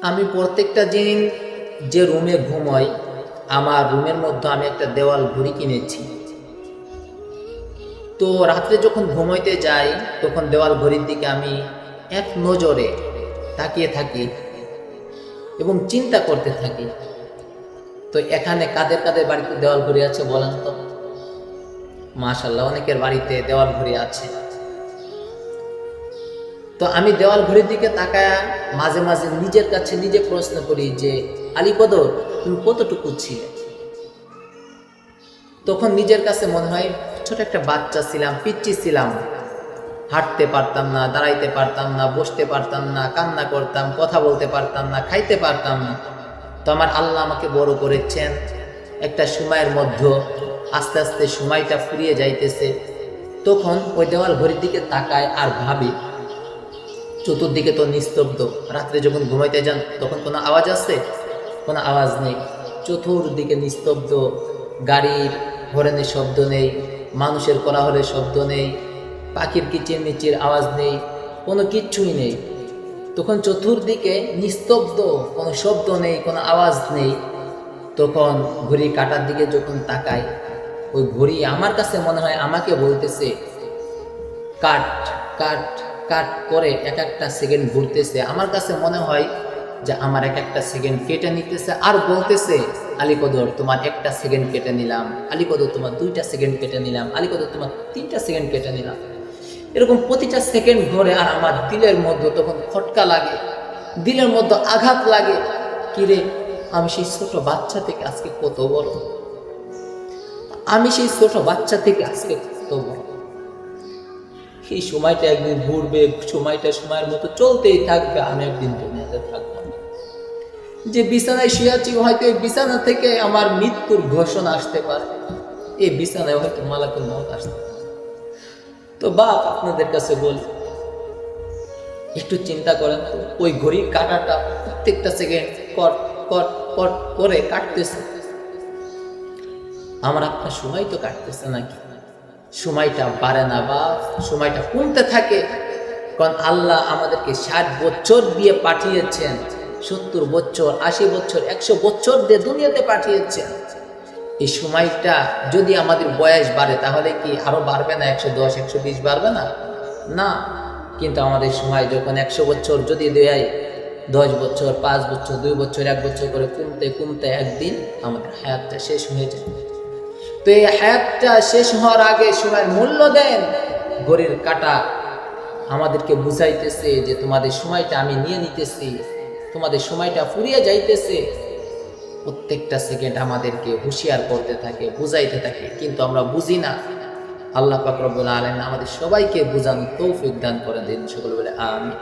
আমি প্রত্যেকটা দিন যে রুমে ঘুমাই, আমার রুমের মধ্যে আমি একটা দেওয়াল ঘড়ি কিনেছি। তো রাত্রে যখন ঘুমাইতে যাই তখন দেওয়াল ঘড়ির দিকে আমি এক নজরে তাকিয়ে থাকি এবং চিন্তা করতে থাকি। তো এখানে কাদের কাদের বাড়িতে দেওয়াল ঘড়ি আছে বলেন তো? মাশাআল্লাহ, অনেকের বাড়িতে দেওয়াল ঘড়ি আছে। তো আমি দেওয়াল ঘড়ির দিকে তাকায় মাঝে মাঝে নিজের কাছে নিজে প্রশ্ন করি যে আলী কদর, তুমি কতটুকু ছিলে? তখন নিজের কাছে মনে হয় ছোট একটা বাচ্চা ছিলাম, পিচ্চি ছিলাম, হাঁটতে পারতাম না, দাঁড়াইতে পারতাম না, বসতে পারতাম না, কান্না করতাম, কথা বলতে পারতাম না, খাইতে পারতাম না। তো আমার আল্লাহ আমাকে বড় করেছেন। একটা সময়ের মধ্যে আস্তে আস্তে সময়টা ফুরিয়ে যাইতেছে। তখন ওই দেওয়াল ঘড়ির দিকে তাকায় আর ভাবি, চতুর্দিকে তো নিস্তব্ধ। রাত্রে যখন ঘুমাইতে যান তখন কোনো আওয়াজ আছে? কোনো আওয়াজ নেই। চতুর্দিকে নিস্তব্ধ, গাড়ির হরেনের শব্দ নেই, মানুষের কোলাহলের শব্দ নেই, পাখির কিচিরমিচির আওয়াজ নেই, কোনো কিচ্ছুই নেই। তখন চতুর্দিকে নিস্তব্ধ, কোনো শব্দ নেই, কোনো আওয়াজ নেই। তখন ঘড়ি কাটার দিকে যখন তাকাই, ওই ঘড়ি আমার কাছে মনে হয় আমাকে বলতেছে কাট কাট কাট করে এক একটা সেকেন্ড ঘুরতেছে। আমার কাছে মনে হয় যে আমার এক একটা সেকেন্ড কেটে নিতেছে আর বলতেছে, আলী কদর তোমার একটা সেকেন্ড কেটে নিলাম, আলী কদর তোমার 2টা সেকেন্ড কেটে নিলাম, আলী কদর তোমার 3টা সেকেন্ড কেটে নিলাম। এরকম প্রতিটা সেকেন্ড ধরে আর আমার দিলের মধ্যে তখন খটকা লাগে, দিলের মধ্যে আঘাত লাগে। কিরে, আমি সেই ছোট বাচ্চা থেকে আজকে কত বড়, আমি সেই ছোট বাচ্চা থেকে আজকে কত বড়। এই সময়টা একদিন ঘুরবে, সময়টা সময়ের মতো চলতেই থাকবে, আমি একদিন দুনিয়াতে থাকবো না। যে বিছানায় শুয়েছি, হয়তো এই বিছানা থেকে আমার মৃত্যুর ঘোষণা আসতে পারে, এই বিছানায় হয়তো মালাকুল মউত আসতে পারে। তো বাপ, আপনাদের কাছে বলি, একটু চিন্তা করেন তো, ওই ঘড়ির কাঁটাটা প্রত্যেকটা সেকেন্ড কট কট কট করে কাটতেছে। আমার আপনার সময় তো কাটতেছে নাকি? সময়টা বাড়ে না বা সময়টা কমতে থাকে। কারণ আল্লাহ আমাদেরকে 60 বছর দিয়ে পাঠিয়েছেন, 70 বছর, 80 বছর, 100 বছর দিয়ে দুনিয়াতে পাঠিয়েছেন। এই সময়টা যদি আমাদের বয়স বাড়ে তাহলে কি আরো বাড়বে না? 110, 120 বাড়বে না? না। কিন্তু আমাদের সময় যখন 100 বছর যদি দেয়, 10 বছর, 5 বছর, 2 বছর, 1 বছর করে কমতে কমতে একদিন আমাদের হায়াতটা শেষ হয়ে যায়। তো এই হায়াতটা শেষ হওয়ার আগে সময়ের মূল্য দেন। ঘড়ির কাঁটা আমাদেরকে বুঝাইতেছে যে তোমাদের সময়টা আমি নিয়ে নিতেছি, তোমাদের সময়টা ফুরিয়ে যাইতেছে। প্রত্যেকটা সেকেন্ড আমাদেরকে হুঁশিয়ার করতে থাকে, বুঝাইতে থাকে, কিন্তু আমরা বুঝি না। আল্লাহ পাক রব্বুল আলামিন আমাদের সবাইকে বুঝানোর তৌফিক দান করে দিন। সকলে বলে আমিন।